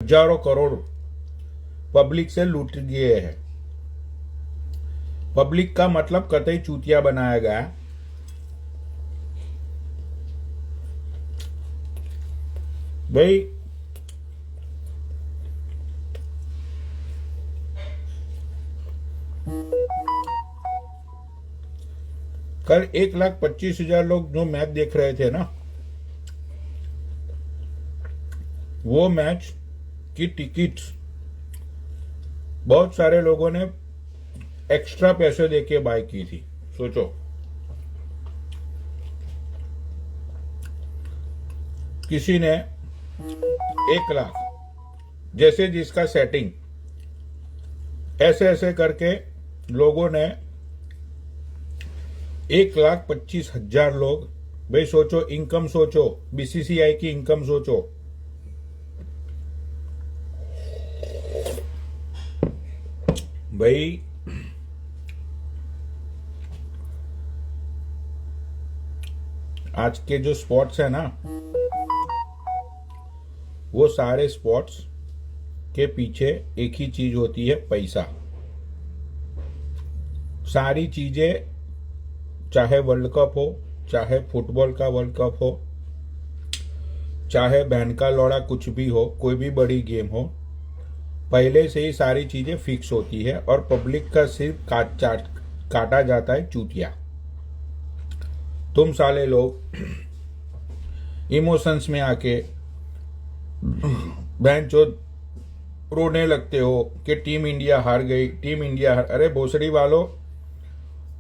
हजारों करोड़ पब्लिक से लूट गए हैं। पब्लिक का मतलब कतई चूतिया बनाया गया। भाई कल 1,25,000 लोग जो मैच देख रहे थे ना, वो मैच की टिकट्स बहुत सारे लोगों ने एक्स्ट्रा पैसे देके बाय की थी। सोचो, किसी ने 1 लाख, जैसे जिसका सेटिंग, ऐसे ऐसे करके लोगों ने 1,25,000 लोग। भाई सोचो, इनकम सोचो, बीसीसीआई की इनकम सोचो। भाई आज के जो स्पोर्ट्स है ना, वो सारे स्पोर्ट्स के पीछे एक ही चीज होती है, पैसा। सारी चीजें, चाहे वर्ल्ड कप हो, चाहे फुटबॉल का वर्ल्ड कप हो, चाहे बहन का लौड़ा कुछ भी हो, कोई भी बड़ी गेम हो, पहले से ही सारी चीजें फिक्स होती है और पब्लिक का सिर्फ काटा जाता है चूतिया। तुम साले लोग इमोशंस में आके बहन चोद रोने लगते हो कि टीम इंडिया हार गई, टीम इंडिया हार। अरे भोसड़ी वालों,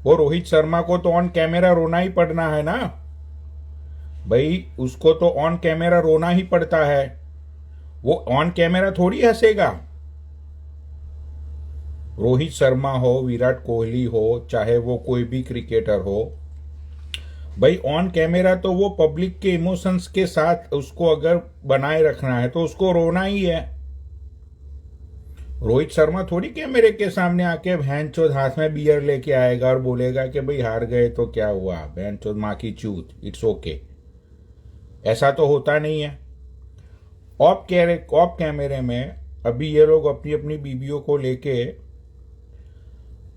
वो रोहित शर्मा को तो ऑन कैमरा रोना ही पड़ना है ना भाई, उसको तो ऑन कैमरा रोना ही पड़ता है। वो ऑन कैमरा थोड़ी हंसेगा। रोहित शर्मा हो, विराट कोहली हो, चाहे वो कोई भी क्रिकेटर हो, भाई ऑन कैमरा तो वो पब्लिक के इमोशंस के साथ उसको अगर बनाए रखना है तो उसको रोना ही है। रोहित शर्मा थोड़ी कैमरे के सामने आके बहन चोद हाथ में बियर लेके आएगा और बोलेगा कि भाई हार गए तो क्या हुआ, बहन चोद माँ की चूत, इट्स ओके। ऐसा तो होता नहीं है। ऑफ कैमरे में अभी ये लोग अपनी अपनी बीवियों को लेके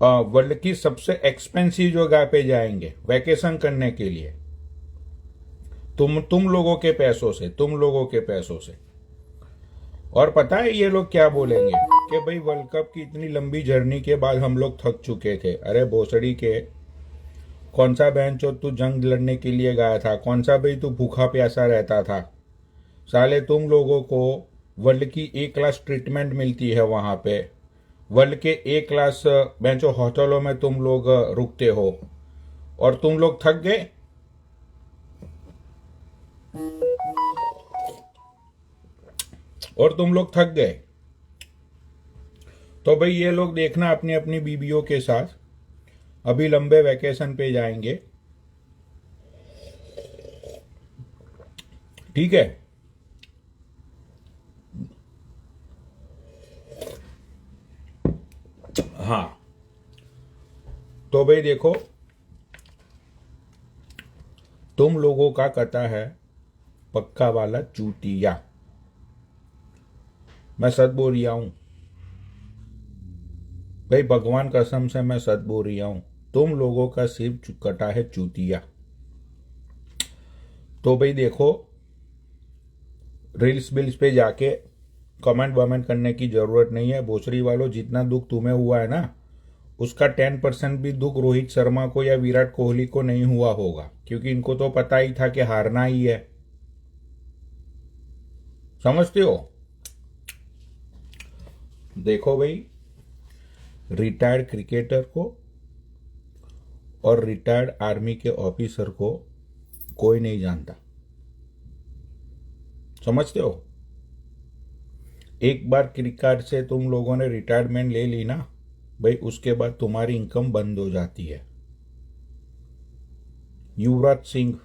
वर्ल्ड की सबसे एक्सपेंसिव जगह पे जाएंगे वैकेशन करने के लिए, तुम लोगों के पैसों से। और पता है ये लोग क्या बोलेंगे कि भाई वर्ल्ड कप की इतनी लंबी जर्नी के बाद हम लोग थक चुके थे। अरे भोसड़ी के, कौन सा बहन चो तू जंग लड़ने के लिए गया था? कौन सा भाई तू भूखा प्यासा रहता था? साले तुम लोगों को वर्ल्ड की A क्लास ट्रीटमेंट मिलती है वहां पे। वर्ल्ड के A क्लास बेंचो होटलों में तुम लोग रुकते हो और तुम लोग थक गए। तो भाई ये लोग देखना अपनी अपनी बीबियों के साथ अभी लंबे वैकेशन पे जाएंगे, ठीक है? हाँ, तो भाई देखो, तुम लोगों का कथा है पक्का वाला चूतिया। मैं सच बोल रहा हूं भाई, भगवान कसम से मैं सच बोल रहा हूं, तुम लोगों का सिर्फ कटा है चूतिया। तो भाई देखो, रील्स बिल्स पे जाके कमेंट वमेंट करने की जरूरत नहीं है। भोसड़ी वालों, जितना दुख तुम्हें हुआ है ना, उसका 10% भी दुख रोहित शर्मा को या विराट कोहली को नहीं हुआ होगा, क्योंकि इनको तो पता ही था कि हारना ही है। समझते हो? देखो भाई, रिटायर्ड क्रिकेटर को और रिटायर्ड आर्मी के ऑफिसर को कोई नहीं जानता। समझते हो? एक बार क्रिकेट से तुम लोगों ने रिटायरमेंट ले ली ना भाई, उसके बाद तुम्हारी इनकम बंद हो जाती है। युवराज सिंह,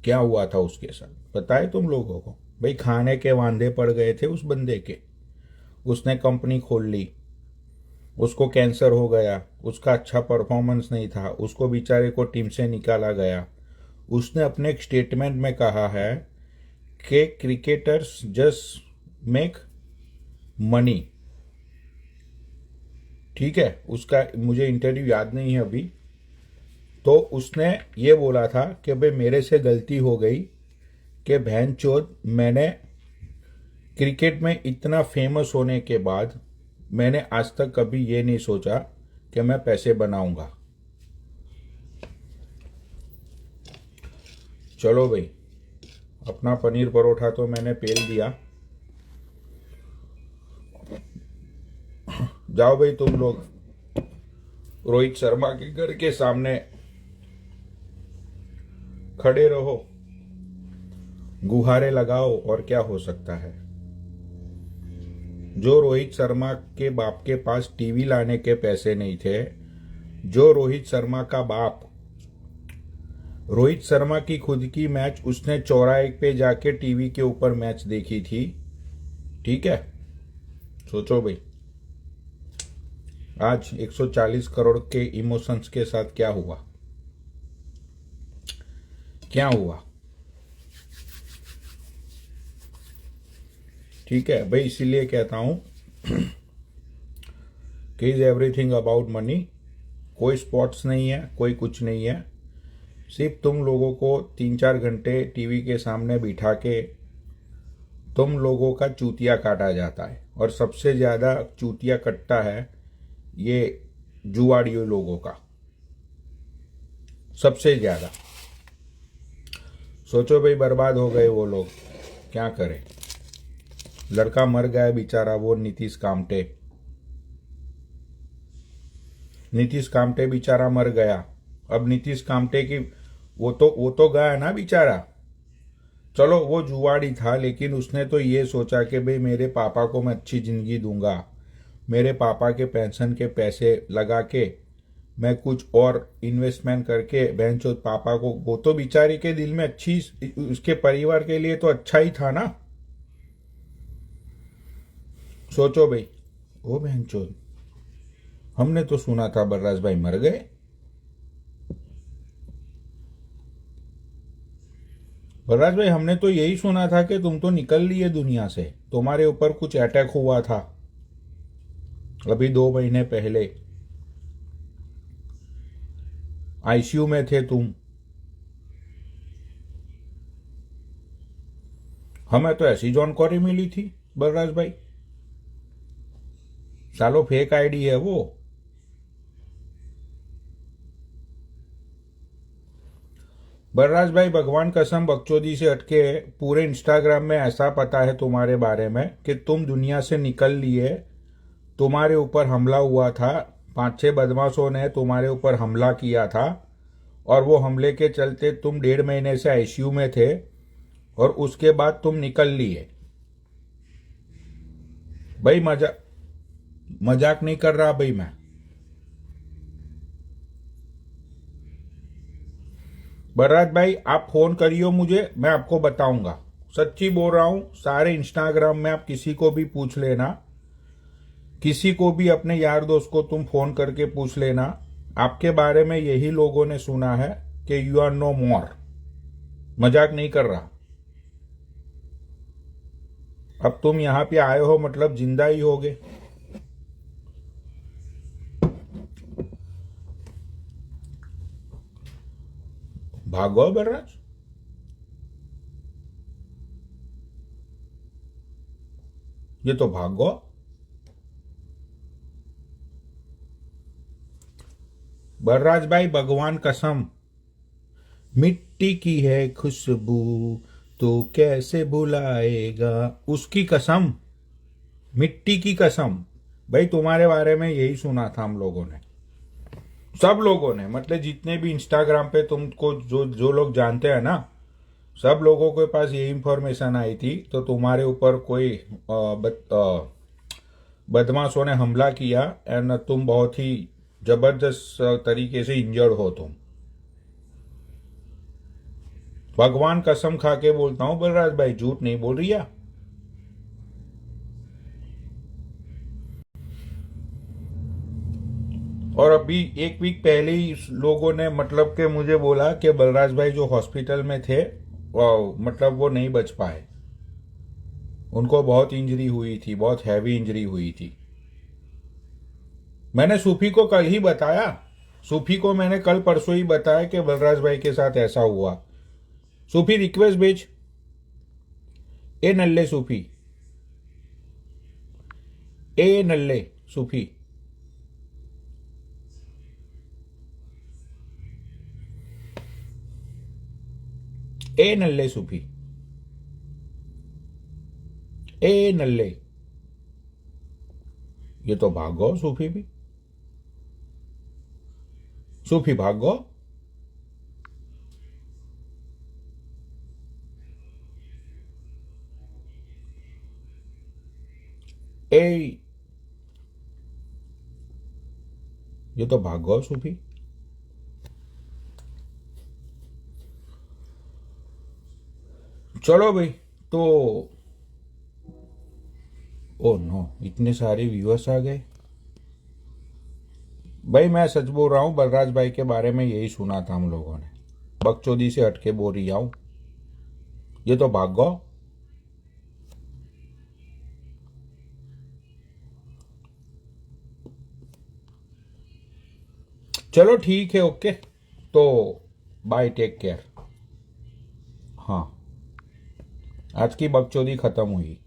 क्या हुआ था उसके साथ पता है तुम लोगों को? भाई खाने के वांदे पड़ गए थे उस बंदे के। उसने कंपनी खोल ली, उसको कैंसर हो गया, उसका अच्छा परफॉर्मेंस नहीं था, उसको बेचारे को टीम से निकाला गया। उसने अपने एक स्टेटमेंट में कहा है कि क्रिकेटर्स जस्ट मेक मनी, ठीक है, उसका मुझे इंटरव्यू याद नहीं है अभी। तो उसने ये बोला था कि भाई मेरे से गलती हो गई कि बहन चोद, मैंने क्रिकेट में इतना फेमस होने के बाद मैंने आज तक कभी ये नहीं सोचा कि मैं पैसे बनाऊंगा। चलो भाई, अपना पनीर परोठा तो मैंने पेल दिया। जाओ भाई तुम लोग रोहित शर्मा के घर के सामने खड़े रहो, गुहारे लगाओ, और क्या हो सकता है। जो रोहित शर्मा के बाप के पास टीवी लाने के पैसे नहीं थे, जो रोहित शर्मा का बाप, रोहित शर्मा की खुद की मैच उसने चौराहे पे जाके टीवी के ऊपर मैच देखी थी, ठीक है। सोचो भाई, आज 140 करोड़ के इमोशंस के साथ क्या हुआ, क्या हुआ, ठीक है भाई। इसीलिए कहता हूं कि इज एवरीथिंग अबाउट मनी। कोई स्पोर्ट्स नहीं है, कोई कुछ नहीं है, सिर्फ तुम लोगों को 3-4 घंटे टीवी के सामने बिठा के तुम लोगों का चूतिया काटा जाता है। और सबसे ज्यादा चूतिया कटता है ये जुआड़ियों लोगों का, सबसे ज्यादा। सोचो भाई, बर्बाद हो गए वो लोग, क्या करें। लड़का मर गया बेचारा, वो नीतीश कामटे, नीतीश कामटे बेचारा मर गया। अब नीतीश कामटे की वो तो गया ना बेचारा। चलो वो जुआड़ी था, लेकिन उसने तो ये सोचा कि भाई मेरे पापा को मैं अच्छी जिंदगी दूंगा, मेरे पापा के पेंशन के पैसे लगा के मैं कुछ और इन्वेस्टमेंट करके बहनचोद पापा को, वो तो बेचारे के दिल में अच्छी, उसके परिवार के लिए तो अच्छा ही था ना। सोचो भाई, ओ बहनचोद, हमने तो सुना था बलराज भाई मर गए। बलराज भाई, हमने तो यही सुना था कि तुम तो निकल लिए दुनिया से, तुम्हारे ऊपर कुछ अटैक हुआ था अभी 2 महीने पहले, आईसीयू में थे तुम। हमें तो ऐसी जानकारी मिली थी बलराज भाई, सालो फेक आईडी है वो। बलराज भाई, भगवान कसम बकचोदी से हटके पूरे इंस्टाग्राम में ऐसा पता है तुम्हारे बारे में कि तुम दुनिया से निकल लिए, तुम्हारे ऊपर हमला हुआ था, 5-6 बदमाशों ने तुम्हारे ऊपर हमला किया था, और वो हमले के चलते तुम 1.5 महीने से आईसीयू में थे, और उसके बाद तुम निकल लिए। भाई मजाक नहीं कर रहा भाई मैं। बलराज भाई, आप फोन करियो मुझे, मैं आपको बताऊंगा, सच्ची बोल रहा हूं। सारे इंस्टाग्राम में आप किसी को भी पूछ लेना, किसी को भी अपने यार दोस्त को तुम फोन करके पूछ लेना, आपके बारे में यही लोगों ने सुना है कि यू आर नो मोर। मजाक नहीं कर रहा। अब तुम यहां पे आए हो मतलब जिंदा ही होगे। भागो बलराज, ये तो भागो। बलराज भाई, भगवान कसम, मिट्टी की है खुशबू तो कैसे भुलाएगा, उसकी कसम, मिट्टी की कसम। भाई तुम्हारे बारे में यही सुना था हम लोगों ने, सब लोगों ने, मतलब जितने भी इंस्टाग्राम पे तुमको जो लोग जानते हैं ना, सब लोगों के पास ये इंफॉर्मेशन आई थी। तो तुम्हारे ऊपर कोई बदमाशों ने हमला किया एंड तुम बहुत ही जबरदस्त तरीके से इंजर्ड हो तुम। भगवान कसम खा के बोलता हूं बलराज भाई, झूठ नहीं बोल रही है। और अभी 1 वीक पहले ही लोगों ने मतलब के मुझे बोला कि बलराज भाई जो हॉस्पिटल में थे मतलब वो नहीं बच पाए। उनको बहुत इंजरी हुई थी, बहुत हैवी इंजरी हुई थी। मैंने सूफी को कल ही बताया, सूफी को मैंने कल परसों ही बताया कि बलराज भाई के साथ ऐसा हुआ। सूफी रिक्वेस्ट भेज, ए नल्ले सूफी, ए नल्ले सूफी, ए नल्ले सूफी, ए नल्ले। ये तो भागो सूफी भी, सूफी भागो। ए, ये तो भागो सूफी। चलो भाई, तो ओ नो, इतने सारे व्यूअर्स आ गए। भाई मैं सच बोल रहा हूं, बलराज भाई के बारे में यही सुना था हम लोगों ने, बकचोदी से हटके बोल रही हूं, ये तो भागो। चलो ठीक है, ओके, तो बाय, टेक केयर। हाँ, आज की बकचोदी खत्म हुई।